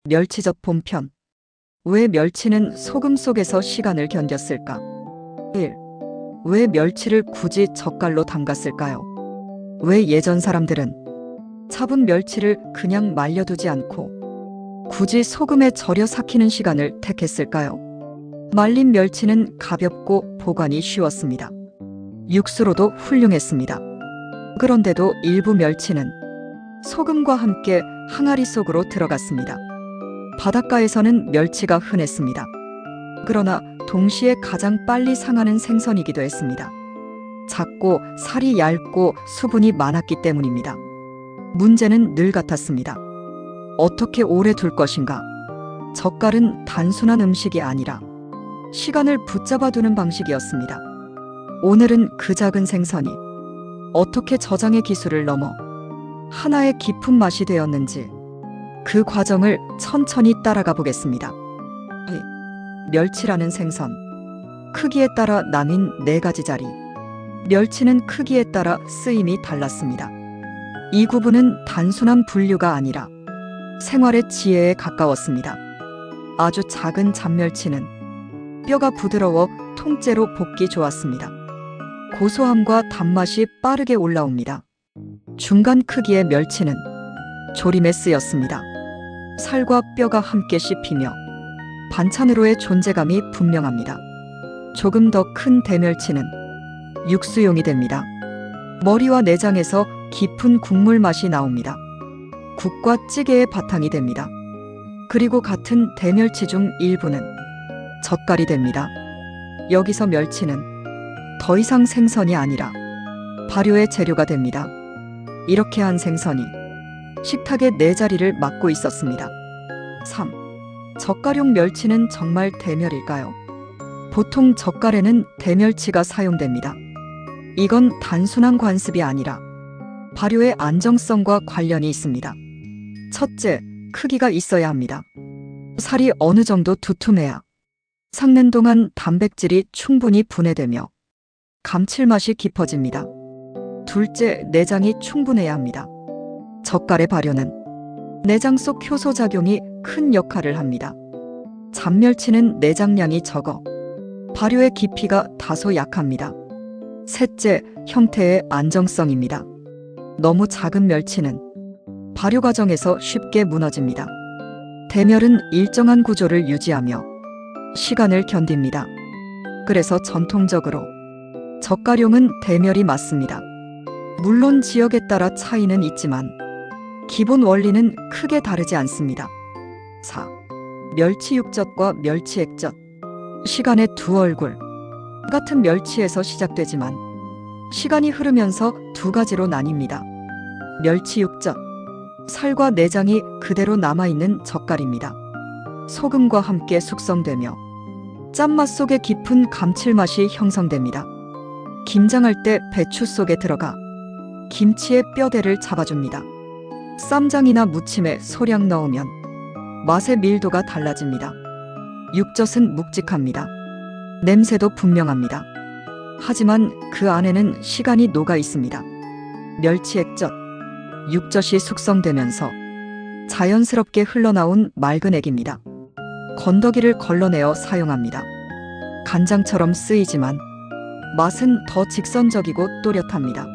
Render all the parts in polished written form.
멸치젓 본편. 왜 멸치는 소금 속에서 시간을 견뎠을까? 1. 왜 멸치를 굳이 젓갈로 담갔을까요? 왜 예전 사람들은 차분 멸치를 그냥 말려두지 않고 굳이 소금에 절여 삭히는 시간을 택했을까요? 말린 멸치는 가볍고 보관이 쉬웠습니다. 육수로도 훌륭했습니다. 그런데도 일부 멸치는 소금과 함께 항아리 속으로 들어갔습니다. 바닷가에서는 멸치가 흔했습니다. 그러나 동시에 가장 빨리 상하는 생선이기도 했습니다. 작고 살이 얇고 수분이 많았기 때문입니다. 문제는 늘 같았습니다. 어떻게 오래 둘 것인가? 젓갈은 단순한 음식이 아니라 시간을 붙잡아 두는 방식이었습니다. 오늘은 그 작은 생선이 어떻게 저장의 기술을 넘어 하나의 깊은 맛이 되었는지 그 과정을 천천히 따라가 보겠습니다. 멸치라는 생선. 크기에 따라 나뉜 4가지 자리. 멸치는 크기에 따라 쓰임이 달랐습니다. 이 구분은 단순한 분류가 아니라 생활의 지혜에 가까웠습니다. 아주 작은 잡멸치는 뼈가 부드러워 통째로 볶기 좋았습니다. 고소함과 단맛이 빠르게 올라옵니다. 중간 크기의 멸치는 조림에 쓰였습니다. 살과 뼈가 함께 씹히며 반찬으로의 존재감이 분명합니다. 조금 더 큰 대멸치는 육수용이 됩니다. 머리와 내장에서 깊은 국물 맛이 나옵니다. 국과 찌개의 바탕이 됩니다. 그리고 같은 대멸치 중 일부는 젓갈이 됩니다. 여기서 멸치는 더 이상 생선이 아니라 발효의 재료가 됩니다. 이렇게 한 생선이 식탁의 4자리를 맡고 있었습니다. 3. 젓갈용 멸치는 정말 대멸일까요? 보통 젓갈에는 대멸치가 사용됩니다. 이건 단순한 관습이 아니라 발효의 안정성과 관련이 있습니다. 첫째, 크기가 있어야 합니다. 살이 어느 정도 두툼해야 삭는 동안 단백질이 충분히 분해되며 감칠맛이 깊어집니다. 둘째, 내장이 충분해야 합니다. 젓갈의 발효는 내장 속 효소 작용이 큰 역할을 합니다. 잡멸치는 내장량이 적어 발효의 깊이가 다소 약합니다. 셋째, 형태의 안정성입니다. 너무 작은 멸치는 발효 과정에서 쉽게 무너집니다. 대멸은 일정한 구조를 유지하며 시간을 견딥니다. 그래서 전통적으로 젓갈용은 대멸이 맞습니다. 물론 지역에 따라 차이는 있지만 기본 원리는 크게 다르지 않습니다. 4. 멸치 육젓과 멸치 액젓. 시간의 두 얼굴. 같은 멸치에서 시작되지만 시간이 흐르면서 2가지로 나뉩니다. 멸치 육젓. 살과 내장이 그대로 남아있는 젓갈입니다. 소금과 함께 숙성되며 짠맛 속에 깊은 감칠맛이 형성됩니다. 김장할 때 배추 속에 들어가 김치의 뼈대를 잡아줍니다. 쌈장이나 무침에 소량 넣으면 맛의 밀도가 달라집니다. 육젓은 묵직합니다. 냄새도 분명합니다. 하지만 그 안에는 시간이 녹아 있습니다. 멸치 액젓. 육젓이 숙성되면서 자연스럽게 흘러나온 맑은 액입니다. 건더기를 걸러내어 사용합니다. 간장처럼 쓰이지만 맛은 더 직선적이고 또렷합니다.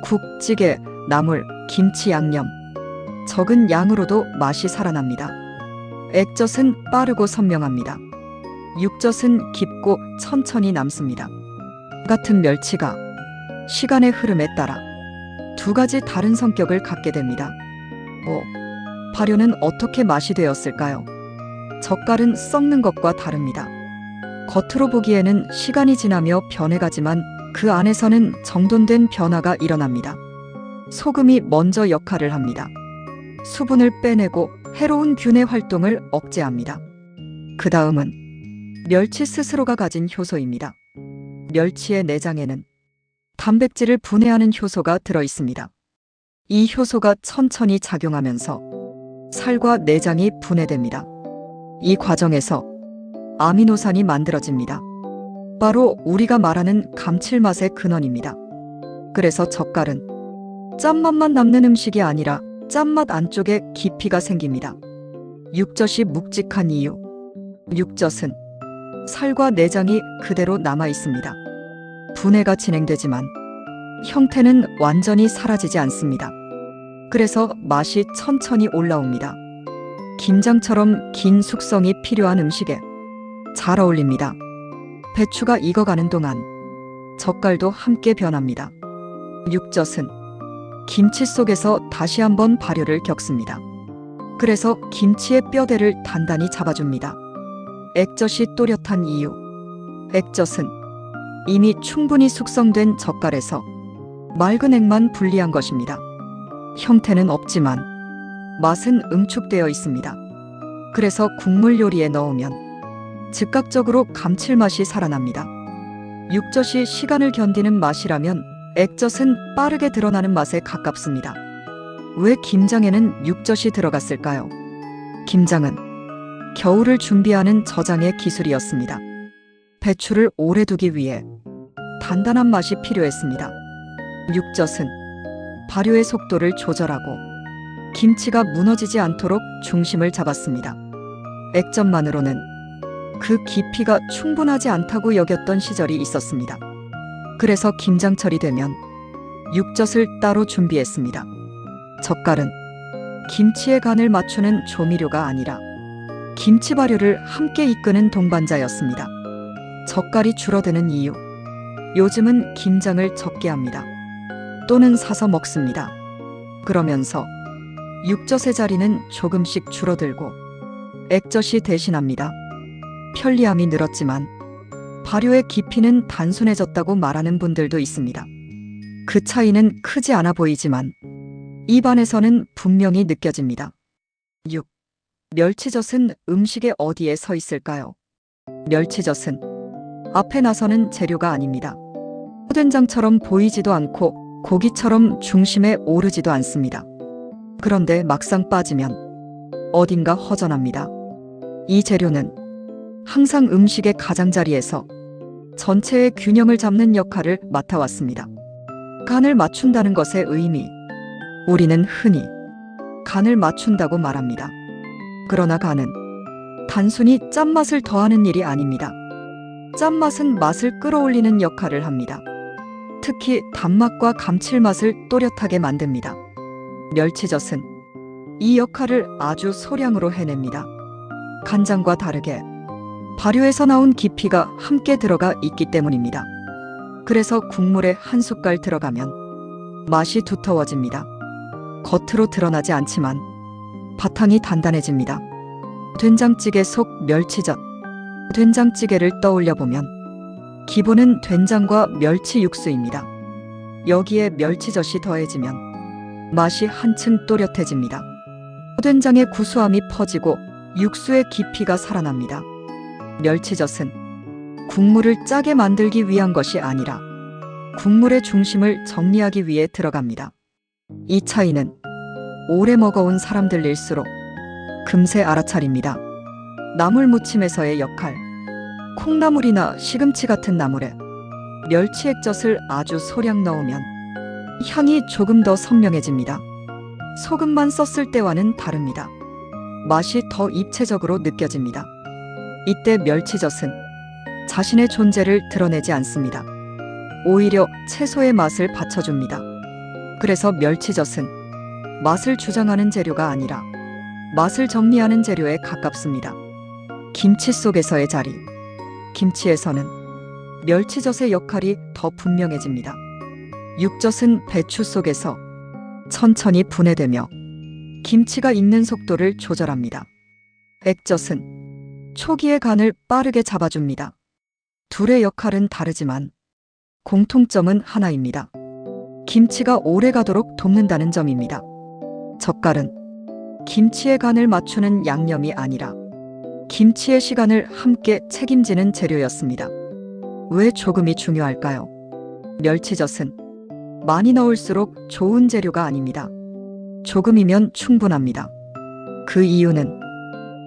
국, 찌개, 나물, 김치 양념. 적은 양으로도 맛이 살아납니다. 액젓은 빠르고 선명합니다. 육젓은 깊고 천천히 남습니다. 같은 멸치가 시간의 흐름에 따라 2가지 다른 성격을 갖게 됩니다. 5. 발효는 어떻게 맛이 되었을까요? 젓갈은 썩는 것과 다릅니다. 겉으로 보기에는 시간이 지나며 변해가지만 그 안에서는 정돈된 변화가 일어납니다. 소금이 먼저 역할을 합니다. 수분을 빼내고 해로운 균의 활동을 억제합니다. 그 다음은 멸치 스스로가 가진 효소입니다. 멸치의 내장에는 단백질을 분해하는 효소가 들어있습니다. 이 효소가 천천히 작용하면서 살과 내장이 분해됩니다. 이 과정에서 아미노산이 만들어집니다. 바로 우리가 말하는 감칠맛의 근원입니다. 그래서 젓갈은 짠맛만 남는 음식이 아니라 짠맛 안쪽에 깊이가 생깁니다. 육젓이 묵직한 이유. 육젓은 살과 내장이 그대로 남아 있습니다. 분해가 진행되지만 형태는 완전히 사라지지 않습니다. 그래서 맛이 천천히 올라옵니다. 김장처럼 긴 숙성이 필요한 음식에 잘 어울립니다. 배추가 익어가는 동안 젓갈도 함께 변합니다. 육젓은 김치 속에서 다시 한번 발효를 겪습니다. 그래서 김치의 뼈대를 단단히 잡아줍니다. 액젓이 또렷한 이유. 액젓은 이미 충분히 숙성된 젓갈에서 맑은 액만 분리한 것입니다. 형태는 없지만 맛은 응축되어 있습니다. 그래서 국물 요리에 넣으면 즉각적으로 감칠맛이 살아납니다. 육젓이 시간을 견디는 맛이라면 액젓은 빠르게 드러나는 맛에 가깝습니다. 왜 김장에는 육젓이 들어갔을까요? 김장은 겨울을 준비하는 저장의 기술이었습니다. 배추를 오래 두기 위해 단단한 맛이 필요했습니다. 육젓은 발효의 속도를 조절하고 김치가 무너지지 않도록 중심을 잡았습니다. 액젓만으로는 그 깊이가 충분하지 않다고 여겼던 시절이 있었습니다. 그래서 김장철이 되면 육젓을 따로 준비했습니다. 젓갈은 김치의 간을 맞추는 조미료가 아니라 김치 발효를 함께 이끄는 동반자였습니다. 젓갈이 줄어드는 이유. 요즘은 김장을 적게 합니다. 또는 사서 먹습니다. 그러면서 육젓의 자리는 조금씩 줄어들고 액젓이 대신합니다. 편리함이 늘었지만 발효의 깊이는 단순해졌다고 말하는 분들도 있습니다. 그 차이는 크지 않아 보이지만 입안에서는 분명히 느껴집니다. 6. 멸치젓은 음식의 어디에 서 있을까요? 멸치젓은 앞에 나서는 재료가 아닙니다. 된장처럼 보이지도 않고 고기처럼 중심에 오르지도 않습니다. 그런데 막상 빠지면 어딘가 허전합니다. 이 재료는 항상 음식의 가장자리에서 전체의 균형을 잡는 역할을 맡아왔습니다. 간을 맞춘다는 것의 의미. 우리는 흔히 간을 맞춘다고 말합니다. 그러나 간은 단순히 짠맛을 더하는 일이 아닙니다. 짠맛은 맛을 끌어올리는 역할을 합니다. 특히 단맛과 감칠맛을 또렷하게 만듭니다. 멸치젓은 이 역할을 아주 소량으로 해냅니다. 간장과 다르게 발효에서 나온 깊이가 함께 들어가 있기 때문입니다. 그래서 국물에 한 숟갈 들어가면 맛이 두터워집니다. 겉으로 드러나지 않지만 바탕이 단단해집니다. 된장찌개 속 멸치젓. 된장찌개를 떠올려 보면 기본은 된장과 멸치 육수입니다. 여기에 멸치젓이 더해지면 맛이 한층 또렷해집니다. 된장의 구수함이 퍼지고 육수의 깊이가 살아납니다. 멸치젓은 국물을 짜게 만들기 위한 것이 아니라 국물의 중심을 정리하기 위해 들어갑니다. 이 차이는 오래 먹어온 사람들일수록 금세 알아차립니다. 나물 무침에서의 역할. 콩나물이나 시금치 같은 나물에 멸치 액젓을 아주 소량 넣으면 향이 조금 더 선명해집니다. 소금만 썼을 때와는 다릅니다. 맛이 더 입체적으로 느껴집니다. 이때 멸치젓은 자신의 존재를 드러내지 않습니다. 오히려 채소의 맛을 받쳐줍니다. 그래서 멸치젓은 맛을 주장하는 재료가 아니라 맛을 정리하는 재료에 가깝습니다. 김치 속에서의 자리. 김치에서는 멸치젓의 역할이 더 분명해집니다. 육젓은 배추 속에서 천천히 분해되며 김치가 익는 속도를 조절합니다. 액젓은 초기의 간을 빠르게 잡아줍니다. 둘의 역할은 다르지만 공통점은 하나입니다. 김치가 오래 가도록 돕는다는 점입니다. 젓갈은 김치의 간을 맞추는 양념이 아니라 김치의 시간을 함께 책임지는 재료였습니다. 왜 조금이 중요할까요? 멸치젓은 많이 넣을수록 좋은 재료가 아닙니다. 조금이면 충분합니다. 그 이유는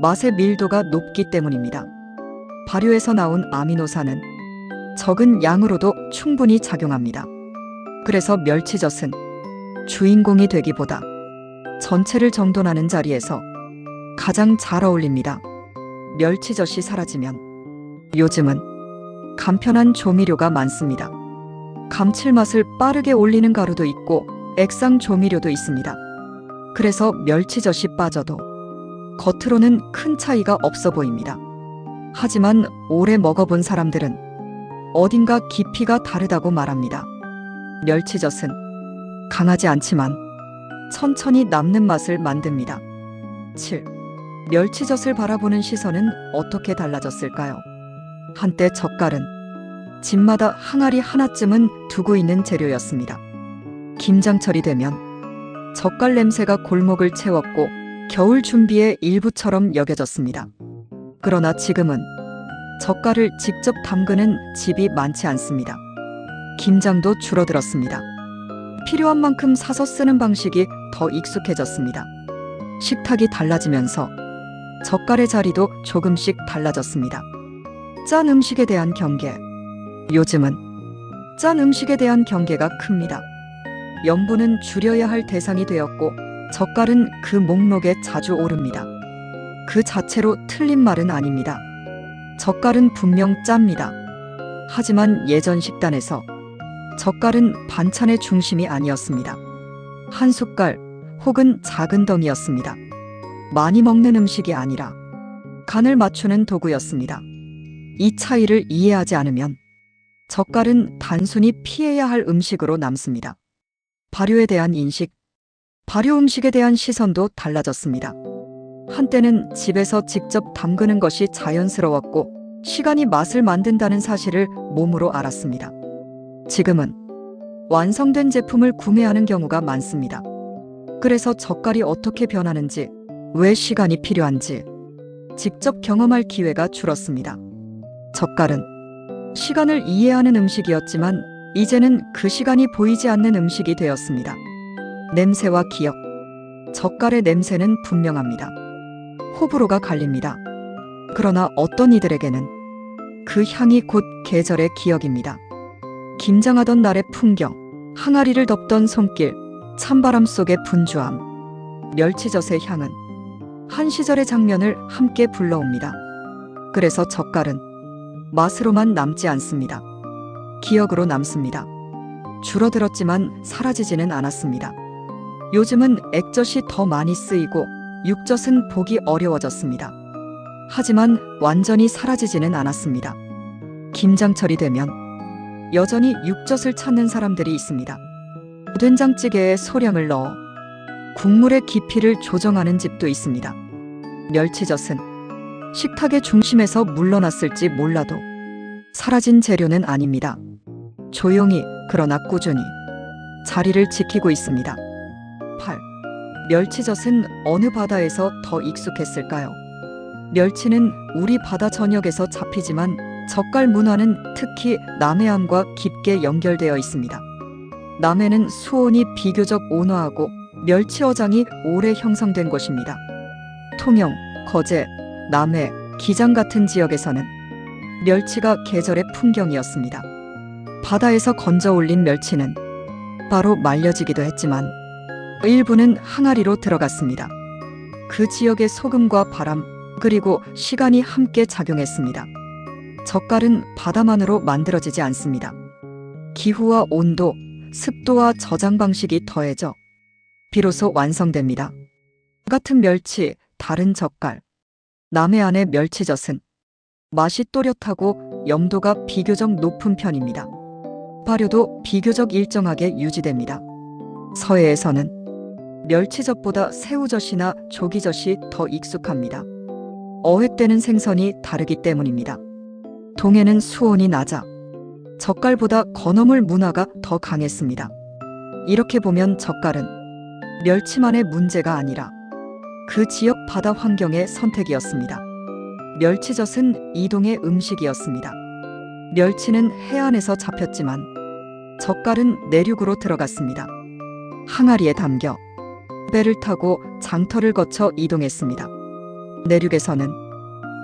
맛의 밀도가 높기 때문입니다. 발효에서 나온 아미노산은 적은 양으로도 충분히 작용합니다. 그래서 멸치젓은 주인공이 되기보다 전체를 정돈하는 자리에서 가장 잘 어울립니다. 멸치젓이 사라지면 요즘은 간편한 조미료가 많습니다. 감칠맛을 빠르게 올리는 가루도 있고 액상 조미료도 있습니다. 그래서 멸치젓이 빠져도 겉으로는 큰 차이가 없어 보입니다. 하지만 오래 먹어본 사람들은 어딘가 깊이가 다르다고 말합니다. 멸치젓은 강하지 않지만 천천히 남는 맛을 만듭니다. 7. 멸치젓을 바라보는 시선은 어떻게 달라졌을까요? 한때 젓갈은 집마다 항아리 하나쯤은 두고 있는 재료였습니다. 김장철이 되면 젓갈 냄새가 골목을 채웠고 겨울 준비의 일부처럼 여겨졌습니다. 그러나 지금은 젓갈을 직접 담그는 집이 많지 않습니다. 김장도 줄어들었습니다. 필요한 만큼 사서 쓰는 방식이 더 익숙해졌습니다. 식탁이 달라지면서 젓갈의 자리도 조금씩 달라졌습니다. 짠 음식에 대한 경계. 요즘은 짠 음식에 대한 경계가 큽니다. 염분은 줄여야 할 대상이 되었고 젓갈은 그 목록에 자주 오릅니다. 그 자체로 틀린 말은 아닙니다. 젓갈은 분명 짭니다. 하지만 예전 식단에서 젓갈은 반찬의 중심이 아니었습니다. 한 숟갈 혹은 작은 덩이였습니다. 많이 먹는 음식이 아니라 간을 맞추는 도구였습니다. 이 차이를 이해하지 않으면 젓갈은 단순히 피해야 할 음식으로 남습니다. 발효에 대한 인식, 발효 음식에 대한 시선도 달라졌습니다. 한때는 집에서 직접 담그는 것이 자연스러웠고 시간이 맛을 만든다는 사실을 몸으로 알았습니다. 지금은 완성된 제품을 구매하는 경우가 많습니다. 그래서 젓갈이 어떻게 변하는지, 왜 시간이 필요한지 직접 경험할 기회가 줄었습니다. 젓갈은 시간을 이해하는 음식이었지만 이제는 그 시간이 보이지 않는 음식이 되었습니다. 냄새와 기억. 젓갈의 냄새는 분명합니다. 호불호가 갈립니다. 그러나 어떤 이들에게는 그 향이 곧 계절의 기억입니다. 김장하던 날의 풍경, 항아리를 덮던 손길, 찬바람 속의 분주함, 멸치젓의 향은 한 시절의 장면을 함께 불러옵니다. 그래서 젓갈은 맛으로만 남지 않습니다. 기억으로 남습니다. 줄어들었지만 사라지지는 않았습니다. 요즘은 액젓이 더 많이 쓰이고 육젓은 보기 어려워졌습니다. 하지만 완전히 사라지지는 않았습니다. 김장철이 되면 여전히 육젓을 찾는 사람들이 있습니다. 된장찌개에 소량을 넣어 국물의 깊이를 조정하는 집도 있습니다. 멸치젓은 식탁의 중심에서 물러났을지 몰라도 사라진 재료는 아닙니다. 조용히 그러나 꾸준히 자리를 지키고 있습니다. 8. 멸치젓은 어느 바다에서 더 익숙했을까요? 멸치는 우리 바다 전역에서 잡히지만 젓갈 문화는 특히 남해안과 깊게 연결되어 있습니다. 남해는 수온이 비교적 온화하고 멸치 어장이 오래 형성된 곳입니다. 통영, 거제, 남해, 기장 같은 지역에서는 멸치가 계절의 풍경이었습니다. 바다에서 건져 올린 멸치는 바로 말려지기도 했지만 일부는 항아리로 들어갔습니다. 그 지역의 소금과 바람 그리고 시간이 함께 작용했습니다. 젓갈은 바다만으로 만들어지지 않습니다. 기후와 온도, 습도와 저장 방식이 더해져 비로소 완성됩니다. 같은 멸치, 다른 젓갈. 남해안의 멸치젓은 맛이 또렷하고 염도가 비교적 높은 편입니다. 발효도 비교적 일정하게 유지됩니다. 서해에서는 멸치젓보다 새우젓이나 조기젓이 더 익숙합니다. 어획되는 생선이 다르기 때문입니다. 동해는 수온이 낮아 젓갈보다 건어물 문화가 더 강했습니다. 이렇게 보면 젓갈은 멸치만의 문제가 아니라 그 지역 바다 환경의 선택이었습니다. 멸치젓은 이동의 음식이었습니다. 멸치는 해안에서 잡혔지만 젓갈은 내륙으로 들어갔습니다. 항아리에 담겨 배를 타고 장터를 거쳐 이동했습니다. 내륙에서는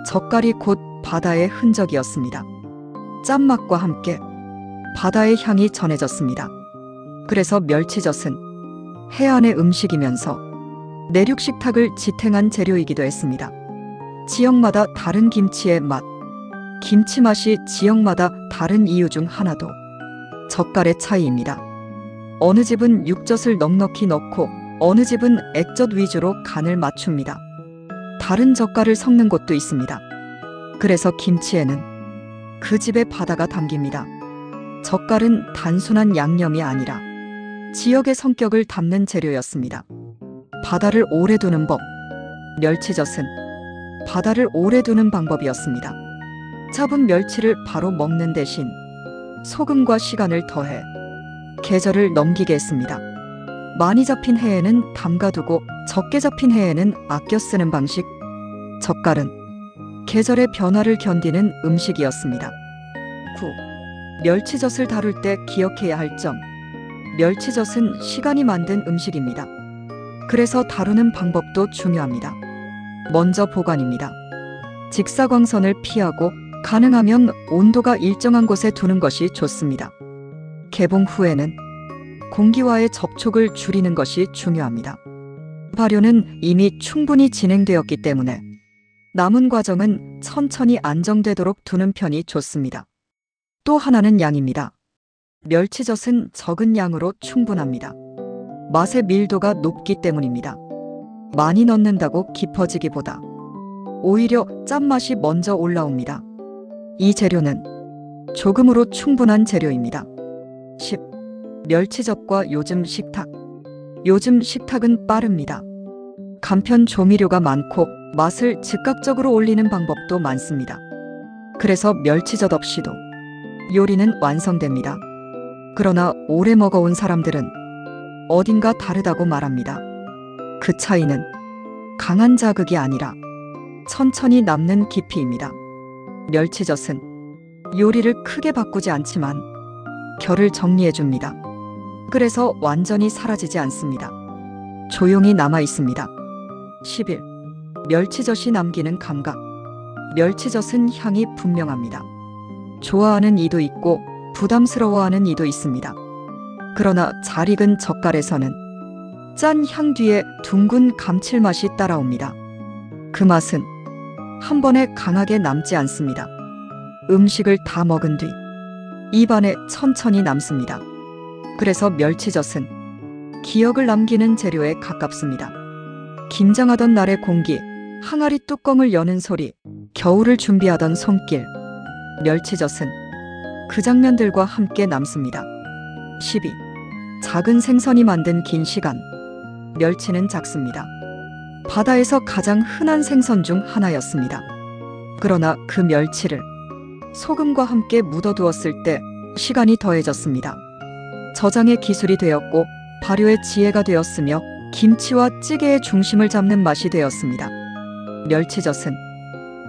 젓갈이 곧 바다의 흔적이었습니다. 짠맛과 함께 바다의 향이 전해졌습니다. 그래서 멸치젓은 해안의 음식이면서 내륙 식탁을 지탱한 재료이기도 했습니다. 지역마다 다른 김치의 맛, 김치 맛이 지역마다 다른 이유 중 하나도 젓갈의 차이입니다. 어느 집은 육젓을 넉넉히 넣고 어느 집은 액젓 위주로 간을 맞춥니다. 다른 젓갈을 섞는 곳도 있습니다. 그래서 김치에는 그 집의 바다가 담깁니다. 젓갈은 단순한 양념이 아니라 지역의 성격을 담는 재료였습니다. 바다를 오래 두는 법, 멸치젓은 바다를 오래 두는 방법이었습니다. 잡은 멸치를 바로 먹는 대신 소금과 시간을 더해 계절을 넘기게 했습니다. 많이 잡힌 해에는 담가두고 적게 잡힌 해에는 아껴 쓰는 방식. 젓갈은 계절의 변화를 견디는 음식이었습니다. 9. 멸치젓을 다룰 때 기억해야 할 점. 멸치젓은 시간이 만든 음식입니다. 그래서 다루는 방법도 중요합니다. 먼저 보관입니다. 직사광선을 피하고 가능하면 온도가 일정한 곳에 두는 것이 좋습니다. 개봉 후에는 공기와의 접촉을 줄이는 것이 중요합니다. 발효는 이미 충분히 진행되었기 때문에 남은 과정은 천천히 안정되도록 두는 편이 좋습니다. 또 하나는 양입니다. 멸치젓은 적은 양으로 충분합니다. 맛의 밀도가 높기 때문입니다. 많이 넣는다고 깊어지기보다 오히려 짠맛이 먼저 올라옵니다. 이 재료는 조금으로 충분한 재료입니다. 10. 멸치젓과 요즘 식탁. 요즘 식탁은 빠릅니다. 간편 조미료가 많고 맛을 즉각적으로 올리는 방법도 많습니다. 그래서 멸치젓 없이도 요리는 완성됩니다. 그러나 오래 먹어온 사람들은 어딘가 다르다고 말합니다. 그 차이는 강한 자극이 아니라 천천히 남는 깊이입니다. 멸치젓은 요리를 크게 바꾸지 않지만 결을 정리해줍니다. 그래서 완전히 사라지지 않습니다. 조용히 남아 있습니다. 11. 멸치젓이 남기는 감각. 멸치젓은 향이 분명합니다. 좋아하는 이도 있고 부담스러워하는 이도 있습니다. 그러나 잘 익은 젓갈에서는 짠 향 뒤에 둥근 감칠맛이 따라옵니다. 그 맛은 한 번에 강하게 남지 않습니다. 음식을 다 먹은 뒤 입안에 천천히 남습니다. 그래서 멸치젓은 기억을 남기는 재료에 가깝습니다. 김장하던 날의 공기, 항아리 뚜껑을 여는 소리, 겨울을 준비하던 손길. 멸치젓은 그 장면들과 함께 남습니다. 12. 작은 생선이 만든 긴 시간. 멸치는 작습니다. 바다에서 가장 흔한 생선 중 하나였습니다. 그러나 그 멸치를 소금과 함께 묻어두었을 때 시간이 더해졌습니다. 저장의 기술이 되었고 발효의 지혜가 되었으며 김치와 찌개의 중심을 잡는 맛이 되었습니다. 멸치젓은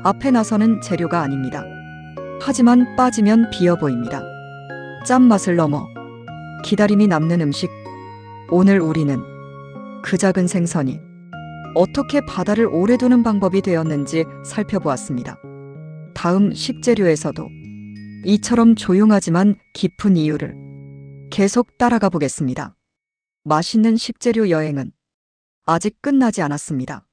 앞에 나서는 재료가 아닙니다. 하지만 빠지면 비어 보입니다. 짠맛을 넘어 기다림이 남는 음식. 오늘 우리는 그 작은 생선이 어떻게 바다를 오래 두는 방법이 되었는지 살펴보았습니다. 다음 식재료에서도 이처럼 조용하지만 깊은 이유를 계속 따라가 보겠습니다. 맛있는 식재료 여행은 아직 끝나지 않았습니다.